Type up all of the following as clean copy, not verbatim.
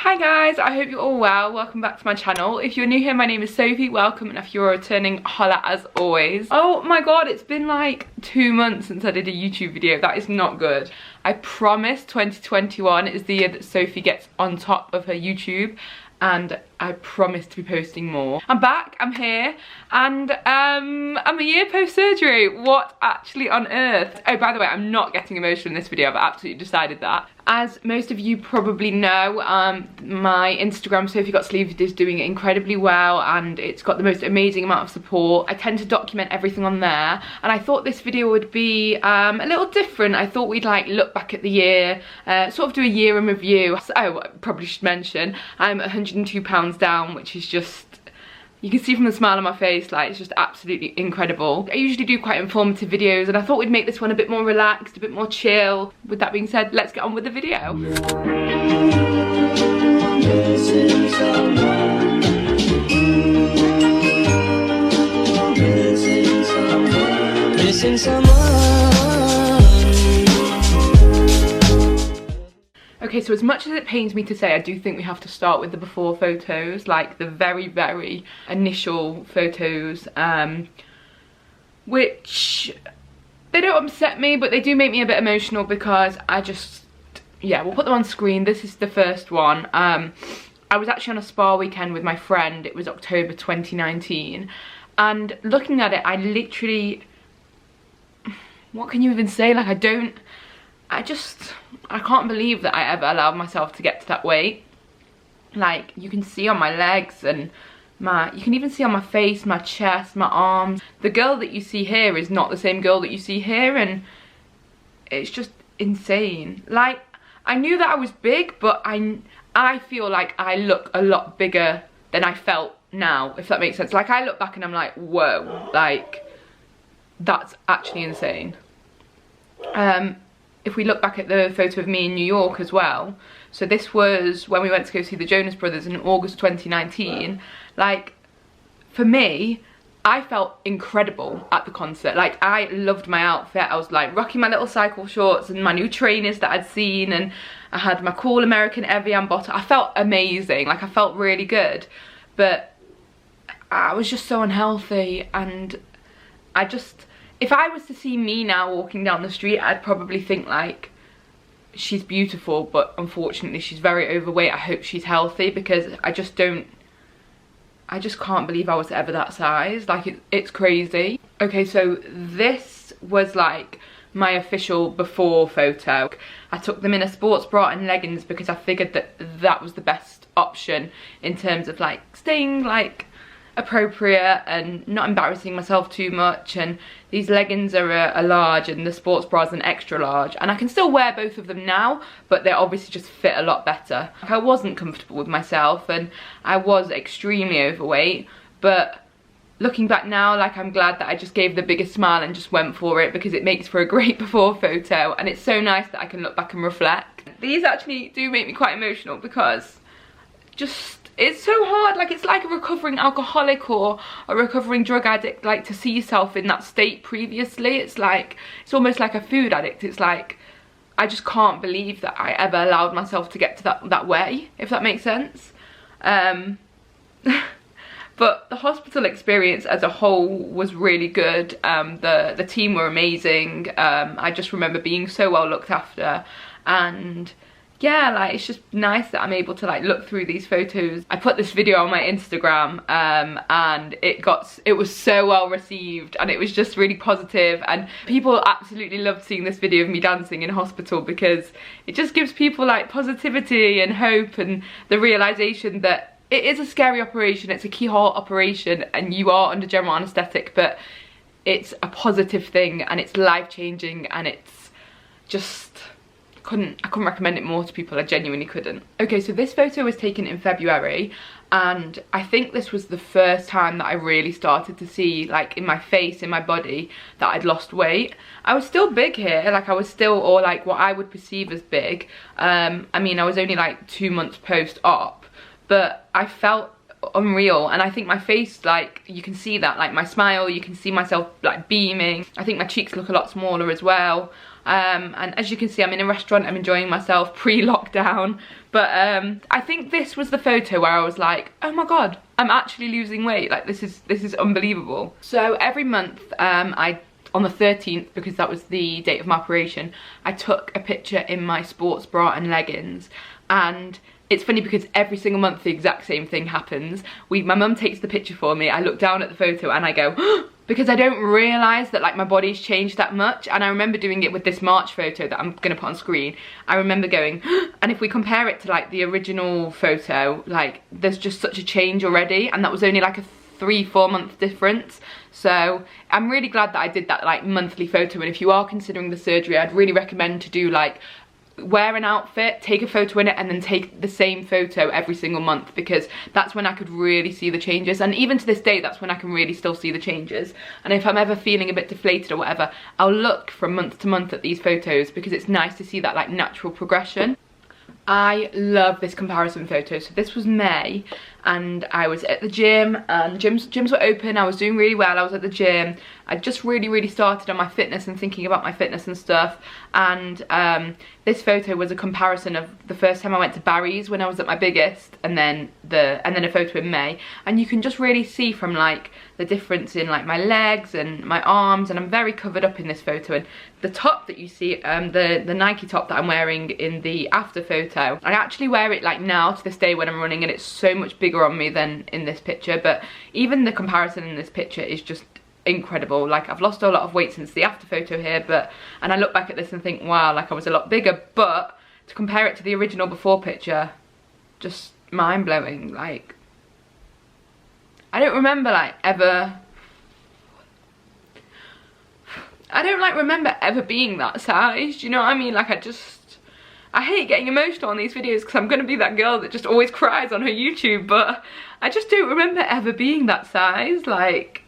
Hi guys, I hope you're all well. Welcome back to my channel. If you're new here, my name is Sophie. Welcome, and if you're a returning, holla as always. Oh my god, it's been like 2 months since I did a YouTube video. That is not good. I promise 2021 is the year that Sophie gets on top of her YouTube, and I promise to be posting more. I'm back, I'm here, and I'm a year post-surgery. What actually on earth? Oh, by the way, I'm not getting emotional in this video. I've absolutely decided that. As most of you probably know, my Instagram, Sophie Got Sleeved, is doing incredibly well, and it's got the most amazing amount of support. I tend to document everything on there, and I thought this video would be a little different. I thought we'd like look back at the year, sort of do a year in review. Oh, I probably should mention, I'm 102 pounds down, which is just, you can see from the smile on my face, like, it's just absolutely incredible. I usually do quite informative videos, and I thought we'd make this one a bit more relaxed, a bit more chill. With that being said, let's get on with the video. Missing someone. Okay, so as much as it pains me to say, I do think we have to start with the before photos, like the very initial photos, which, they don't upset me, but they do make me a bit emotional because I just, yeah, we'll put them on screen. This is the first one. I was actually on a spa weekend with my friend. It was October 2019, and looking at it, I literally, what can you even say? Like, I can't believe that I ever allowed myself to get to that weight. Like, you can see on my legs and you can even see on my face, my chest, my arms. The girl that you see here is not the same girl that you see here, and it's just insane. Like, I knew that I was big, but I feel like I look a lot bigger than I felt now, if that makes sense. Like, I look back and I'm like, whoa, like, that's actually insane. If we look back at the photo of me in New York as well, so this was when we went to go see the Jonas Brothers in August 2019. Like, for me, I felt incredible at the concert. Like, I loved my outfit. I was like rocking my little cycle shorts and my new trainers that I'd seen, and I had my cool American Evian bottle. I felt amazing. Like, I felt really good, but I was just so unhealthy, and if I was to see me now walking down the street, I'd probably think like, she's beautiful, but unfortunately she's very overweight. I hope she's healthy, because I just can't believe I was ever that size. Like, it's crazy. Okay, so this was like my official before photo. I took them in a sports bra and leggings because I figured that that was the best option in terms of like staying like appropriate and not embarrassing myself too much. And these leggings are a large, and the sports bra is an extra large, and I can still wear both of them now, but they obviously just fit a lot better. Like, I wasn't comfortable with myself, and I was extremely overweight, but looking back now, like, I'm glad that I just gave the biggest smile and just went for it, because it makes for a great before photo, and it's so nice that I can look back and reflect. These actually do make me quite emotional, because it's so hard. Like, it's like a recovering alcoholic or a recovering drug addict, like, to see yourself in that state previously. It's like, it's almost like a food addict. It's like, I just can't believe that I ever allowed myself to get to that way, if that makes sense. But the hospital experience as a whole was really good. The team were amazing. I just remember being so well looked after, and yeah, like, it's just nice that I'm able to like look through these photos. I put this video on my Instagram, and it was so well received, and it was just really positive, and people absolutely loved seeing this video of me dancing in hospital, because it just gives people like positivity and hope, and the realization that it is a scary operation. It's a keyhole operation, and you are under general anesthetic, but it's a positive thing, and it's life-changing, and it's just, I couldn't recommend it more to people. I genuinely couldn't. Okay, so this photo was taken in February, and I think this was the first time that I really started to see, like, in my face, in my body, that I'd lost weight. I was still big here, like, I was still, or like what I would perceive as big. I mean, I was only like 2 months post-op, but I felt unreal, and I think my face, like, you can see that, like my smile, you can see myself like beaming. I think my cheeks look a lot smaller as well. And as you can see, I'm in a restaurant, I'm enjoying myself pre-lockdown. But I think this was the photo where I was like, oh my god, I'm actually losing weight, like this is unbelievable. So every month, on the 13th, because that was the date of my operation, I took a picture in my sports bra and leggings. And it's funny because every single month the exact same thing happens. My mum takes the picture for me, I look down at the photo and I go, because I don't realise that like my body's changed that much. And I remember doing it with this March photo that I'm gonna put on screen. I remember going, and if we compare it to like the original photo, like there's just such a change already, and that was only like a 3-4 month difference. So I'm really glad that I did that like monthly photo. And if you are considering the surgery, I'd really recommend to do like, wear an outfit, take a photo in it, and then take the same photo every single month, because that's when I could really see the changes. And even to this day, that's when I can really still see the changes. And if I'm ever feeling a bit deflated or whatever, I'll look from month to month at these photos, because it's nice to see that like natural progression. I love this comparison photo. So this was May, and I was at the gym, and gyms were open. I was doing really well. I was at the gym. I just really started on my fitness and thinking about my fitness and stuff. And this photo was a comparison of the first time I went to Barry's when I was at my biggest, and then a photo in May. And you can just really see from like the difference in like my legs and my arms, and I'm very covered up in this photo. And the top that you see, the Nike top that I'm wearing in the after photo, I actually wear it like now to this day when I'm running, and it's so much bigger on me than in this picture. But even the comparison in this picture is just incredible. Like, I've lost a lot of weight since the after photo here, and I look back at this and think, wow, like I was a lot bigger. But to compare it to the original before picture, just mind-blowing. Like, I don't remember like ever, I don't like remember ever being that size, do you know what I mean? Like, I hate getting emotional on these videos because I'm gonna be that girl that just always cries on her YouTube, but I just don't remember ever being that size. Like,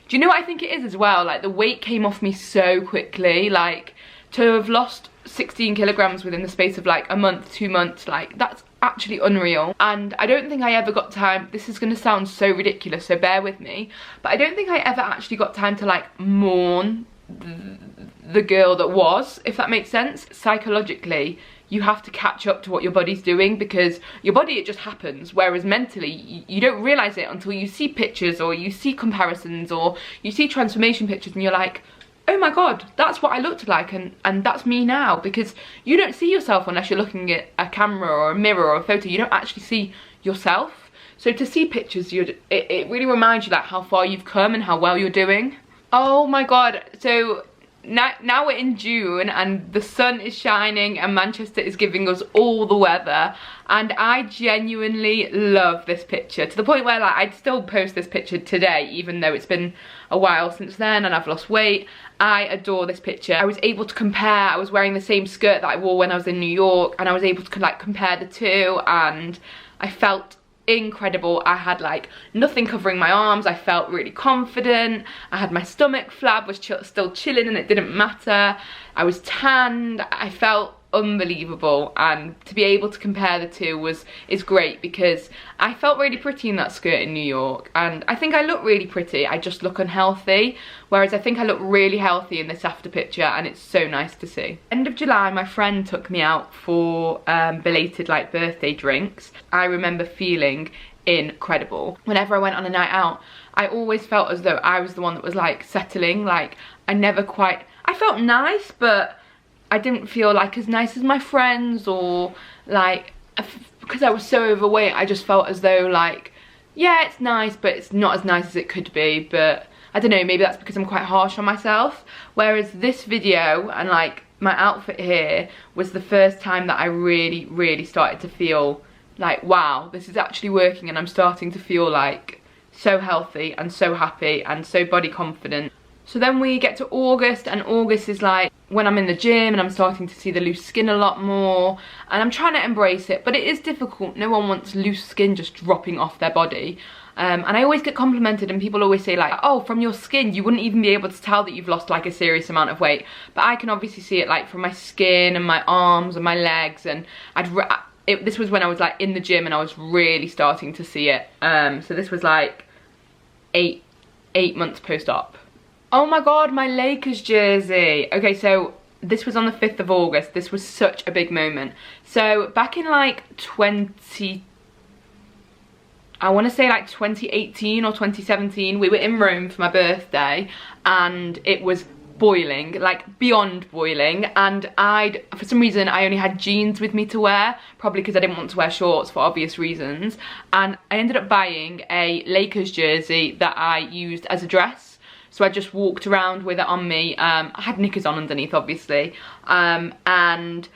do you know what I think it is as well? Like, the weight came off me so quickly. Like, to have lost 16 kilograms within the space of like a month, 2 months, like that's actually unreal. And I don't think I ever got time, this is gonna sound so ridiculous, so bear with me, but I don't think I ever actually got time to like mourn the girl that was, if that makes sense. Psychologically, you have to catch up to what your body's doing, because your body, it just happens, whereas mentally you don't realize it until you see pictures, or you see comparisons, or you see transformation pictures, and you're like, oh my god, that's what I looked like, and that's me now. Because you don't see yourself unless you're looking at a camera or a mirror or a photo. You don't actually see yourself. So to see pictures, it really reminds you like how far you've come and how well you're doing. Oh my god, so now we're in June and the sun is shining and Manchester is giving us all the weather, and I genuinely love this picture, to the point where like I'd still post this picture today even though it's been a while since then and I've lost weight. I adore this picture. I was able to compare, I was wearing the same skirt that I wore when I was in New York, and I was able to like compare the two, and I felt incredible. I had like nothing covering my arms. I felt really confident. I had my stomach flab was still chilling and it didn't matter. I was tanned. I felt unbelievable, and to be able to compare the two is great, because I felt really pretty in that skirt in New York, and I think I look really pretty. I just look unhealthy, whereas I think I look really healthy in this after picture, and it's so nice to see. End of July, my friend took me out for belated like birthday drinks. I remember feeling incredible. Whenever I went on a night out, I always felt as though I was the one that was like settling. Like, I felt nice, but I didn't feel like as nice as my friends, or like, because I was so overweight, I just felt as though like, yeah, it's nice, but it's not as nice as it could be. But I don't know, maybe that's because I'm quite harsh on myself. Whereas this video and like my outfit here was the first time that I really started to feel like, wow, this is actually working, and I'm starting to feel like so healthy and so happy and so body confident. So then we get to August, and August is like when I'm in the gym and I'm starting to see the loose skin a lot more, and I'm trying to embrace it, but it is difficult. No one wants loose skin just dropping off their body. And I always get complimented, and people always say like, oh, from your skin you wouldn't even be able to tell that you've lost like a serious amount of weight. But I can obviously see it like from my skin and my arms and my legs, and this was when I was like in the gym and I was really starting to see it. So this was like eight months post-op. Oh my god, my Lakers jersey. Okay, so this was on the 5th of August. This was such a big moment. So back in like I want to say like 2018 or 2017, we were in Rome for my birthday and it was boiling, like beyond boiling, and for some reason I only had jeans with me to wear, probably because I didn't want to wear shorts for obvious reasons, and I ended up buying a Lakers jersey that I used as a dress. So I just walked around with it on me. I had knickers on underneath obviously, and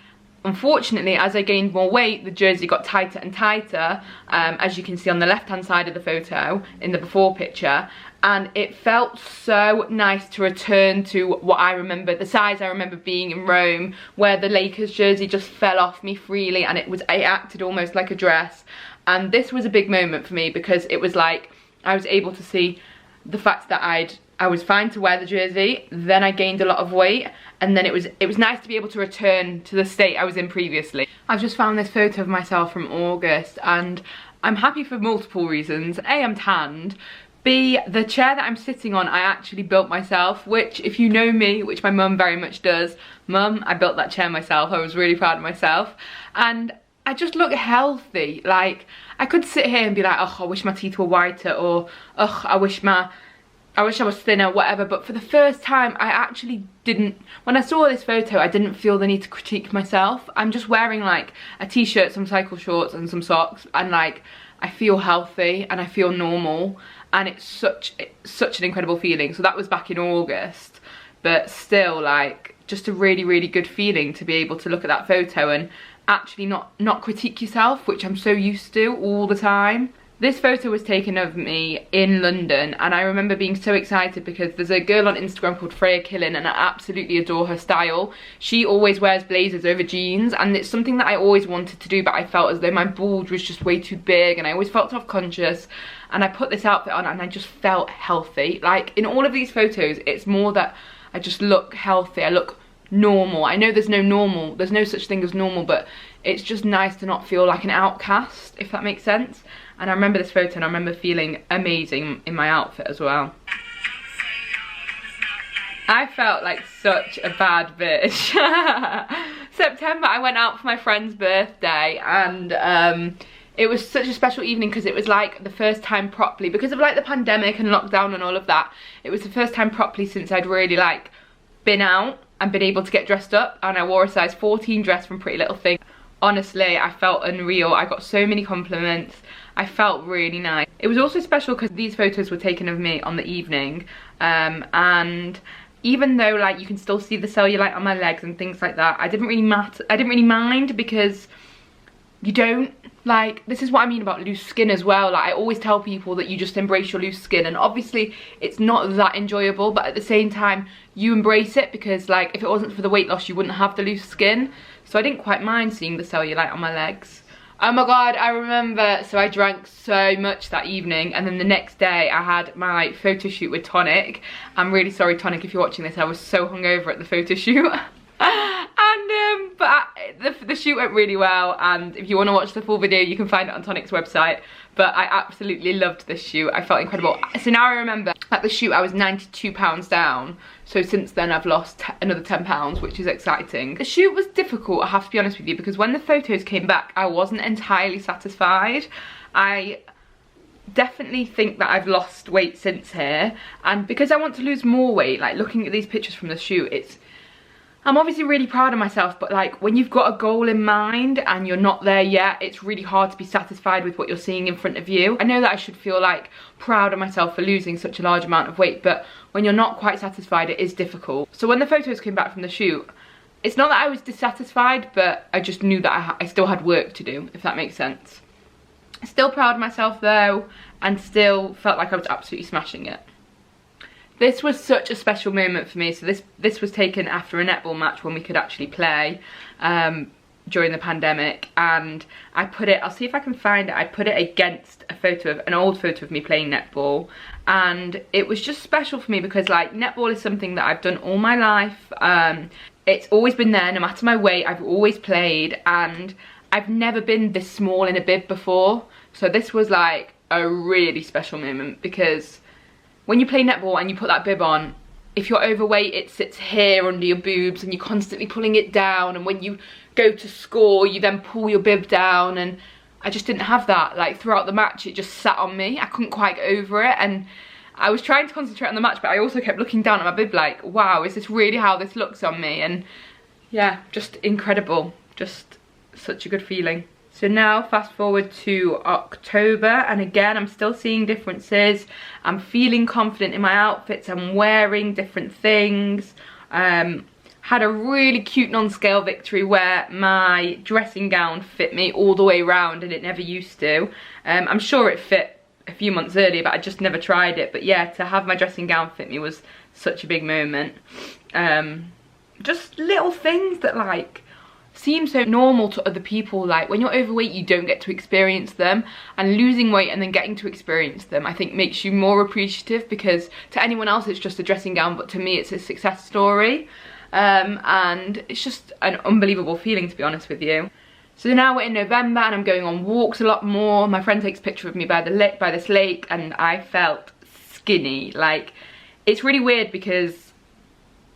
unfortunately, as I gained more weight, the jersey got tighter and tighter, as you can see on the left-hand side of the photo in the before picture, and it felt so nice to return to what I remember, the size I remember being in Rome, where the Lakers jersey just fell off me freely and it acted almost like a dress. And this was a big moment for me because it was like I was able to see the fact that I was fine to wear the jersey, then I gained a lot of weight, and then it was nice to be able to return to the state I was in previously. I've just found this photo of myself from August and I'm happy for multiple reasons. A, I'm tanned. B, the chair that I'm sitting on I actually built myself, which if you know me, which my mum very much does, mum, I built that chair myself. I was really proud of myself. And I just look healthy. Like, I could sit here and be like, oh, I wish my teeth were whiter, or oh, I wish I was thinner, whatever, but for the first time I actually didn't, when I saw this photo, I didn't feel the need to critique myself. I'm just wearing like a t-shirt, some cycle shorts and some socks, and like I feel healthy and I feel normal, and it's such an incredible feeling. So that was back in August, but still like just a really, really good feeling to be able to look at that photo and actually not critique yourself, which I'm so used to all the time. This photo was taken of me in London, and I remember being so excited because there's a girl on Instagram called Freya Killen and I absolutely adore her style. She always wears blazers over jeans, and it's something that I always wanted to do, but I felt as though my bulge was just way too big and I always felt self-conscious, and I put this outfit on and I just felt healthy. Like in all of these photos, it's more that I just look healthy, I look normal. I know there's no such thing as normal, but it's just nice to not feel like an outcast, if that makes sense. And I remember this photo and I remember feeling amazing in my outfit as well. I felt like such a bad bitch. September, I went out for my friend's birthday, and it was such a special evening because it was like the first time properly, because of like the pandemic and lockdown and all of that, it was the first time properly since I'd really like been out and been able to get dressed up, and I wore a size 14 dress from Pretty Little Thing. Honestly, I felt unreal. I got so many compliments. I felt really nice. It was also special because these photos were taken of me on the evening, and even though like you can still see the cellulite on my legs and things like that, I didn't really mind, because you don't, like, this is what I mean about loose skin as well. Like I always tell people that you just embrace your loose skin, and obviously it's not that enjoyable, but at the same time you embrace it, because like if it wasn't for the weight loss you wouldn't have the loose skin. So I didn't quite mind seeing the cellulite on my legs. Oh my god, I remember, so I drank so much that evening, and then the next day I had my photo shoot with Tonic. I'm really sorry, Tonic, if you're watching this. I was so hungover at the photo shoot. And the shoot went really well, and if you want to watch the full video you can find it on Tonic's website. But I absolutely loved this shoot. I felt incredible. So now I remember at the shoot I was 92 pounds down, so since then I've lost another 10 pounds, which is exciting. The shoot was difficult, I have to be honest with you, because when the photos came back I wasn't entirely satisfied. I definitely think that I've lost weight since here, and because I want to lose more weight, like looking at these pictures from the shoot, I'm obviously really proud of myself, but like when you've got a goal in mind and you're not there yet, it's really hard to be satisfied with what you're seeing in front of you. I know that I should feel like proud of myself for losing such a large amount of weight, but when you're not quite satisfied, it is difficult. So when the photos came back from the shoot, it's not that I was dissatisfied, but I just knew that I still had work to do, if that makes sense. Still proud of myself though, and still felt like I was absolutely smashing it. This was such a special moment for me. So this was taken after a netball match when we could actually play during the pandemic, and I put it, I'll see if I can find it, I put it against an old photo of me playing netball, and it was just special for me because like netball is something that I've done all my life. It's always been there, no matter my weight, I've always played, and I've never been this small in a bib before, so this was like a really special moment, because when you play netball and you put that bib on, if you're overweight, it sits here under your boobs and you're constantly pulling it down, and when you go to score, you then pull your bib down, and I just didn't have that. Like throughout the match, it just sat on me. I couldn't quite get over it, and I was trying to concentrate on the match, but I also kept looking down at my bib like, wow, is this really how this looks on me? And yeah, just incredible. Just such a good feeling. So now fast forward to October, and again I'm still seeing differences. I'm feeling confident in my outfits, I'm wearing different things. Had a really cute non-scale victory where my dressing gown fit me all the way around, and it never used to. I'm sure it fit a few months earlier, but I just never tried it. But yeah, to have my dressing gown fit me was such a big moment. Just little things that like seem so normal to other people. Like when you're overweight, you don't get to experience them, and losing weight and then getting to experience them, I think makes you more appreciative, because to anyone else it's just a dressing gown, but to me it's a success story. And it's just an unbelievable feeling, to be honest with you. So now we're in November and I'm going on walks a lot more. My friend takes a picture of me by this lake, and I felt skinny. Like, it's really weird because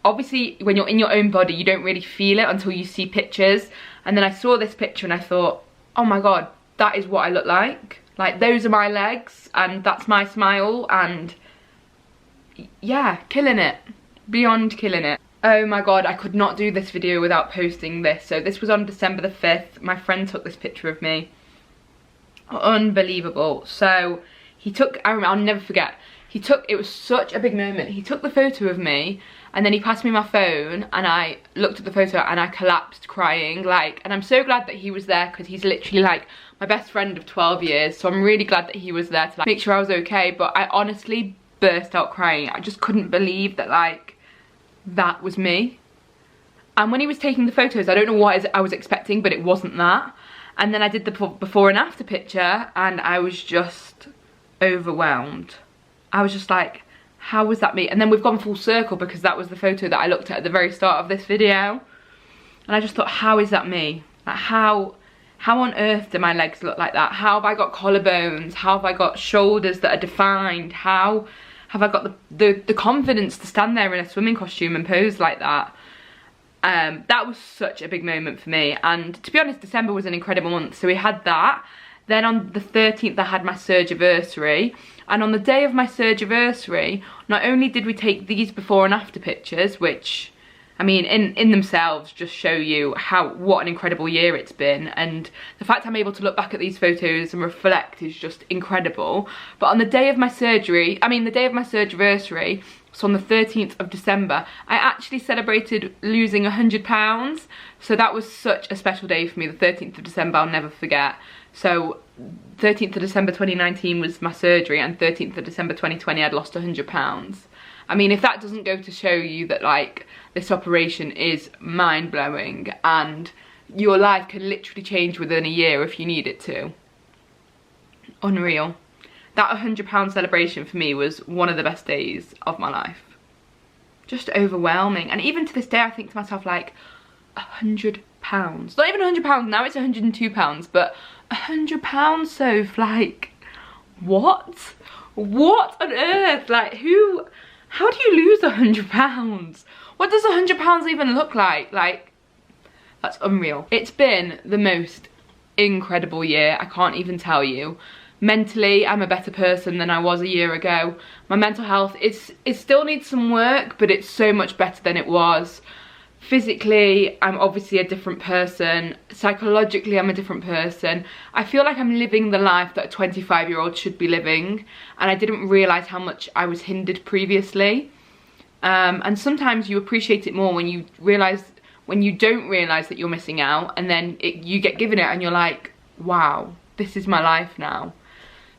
obviously when you're in your own body you don't really feel it until you see pictures, and then I saw this picture and I thought, oh my god, that is what I look like. Like, those are my legs and that's my smile, and yeah, killing it. Beyond killing it. Oh my god, I could not do this video without posting this. So this was on December the 5th. My friend took this picture of me. Unbelievable. So he took, I'll never forget, it was such a big moment. He took the photo of me and then he passed me my phone, and I looked at the photo and I collapsed crying. Like, and I'm so glad that he was there, because he's literally like my best friend of 12 years. So I'm really glad that he was there to like make sure I was okay. But I honestly burst out crying. I just couldn't believe that like that was me. And when he was taking the photos, I don't know what I was expecting, but it wasn't that. And then I did the before and after picture, and I was just overwhelmed. I was just like, how was that me? And then we've gone full circle, because that was the photo that I looked at the very start of this video, and I just thought, how is that me? Like, how on earth do my legs look like that? How have I got collarbones? How have I got shoulders that are defined? How have I got the confidence to stand there in a swimming costume and pose like that? That was such a big moment for me. And to be honest, December was an incredible month. So we had that. Then on the 13th, I had my surgiversary. And on the day of my surgiversary, not only did we take these before and after pictures, which, I mean, in themselves just show you what an incredible year it's been, and the fact I'm able to look back at these photos and reflect is just incredible. But on the day of my surgery, the day of my surgiversary, so on the 13th of December, I actually celebrated losing 100 pounds. So that was such a special day for me. The 13th of December, I'll never forget. So 13th of December 2019 was my surgery, and 13th of December 2020 I'd lost 100 pounds. I mean, if that doesn't go to show you that like this operation is mind-blowing and your life can literally change within a year if you need it to. Unreal. That £100 celebration for me was one of the best days of my life. Just overwhelming. And even to this day I think to myself, like, £100. Not even £100 now, it's £102, but £100, Soph, like, what? What on earth? Like, how do you lose £100? What does £100 even look like? Like, that's unreal. It's been the most incredible year, I can't even tell you. Mentally, I'm a better person than I was a year ago. My mental health, it still needs some work, but it's so much better than it was. Physically, I'm obviously a different person. Psychologically, I'm a different person. I feel like I'm living the life that a 25-year-old should be living, and I didn't realise how much I was hindered previously. And sometimes you appreciate it more when you don't realise that you're missing out, and then you get given it and you're like, wow, this is my life now.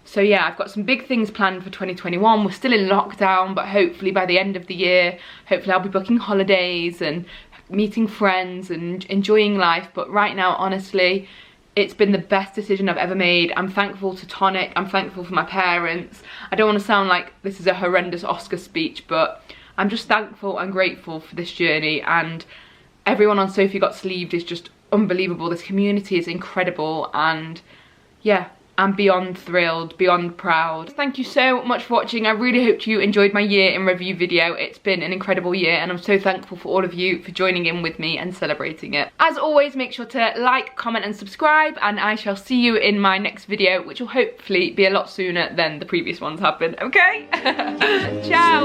So yeah, I've got some big things planned for 2021. We're still in lockdown, but hopefully by the end of the year, hopefully I'll be booking holidays and meeting friends and enjoying life. But right now, honestly, it's been the best decision I've ever made. I'm thankful to Tonic, I'm thankful for my parents. I don't want to sound like this is a horrendous Oscar speech, but I'm just thankful and grateful for this journey, and everyone on Sophie Got Sleeved is just unbelievable. This community is incredible, and yeah, I'm beyond thrilled, beyond proud. Thank you so much for watching. I really hope you enjoyed my year in review video. It's been an incredible year, and I'm so thankful for all of you for joining in with me and celebrating it. As always, make sure to like, comment and subscribe, and I shall see you in my next video, which will hopefully be a lot sooner than the previous ones have been, okay? Ciao!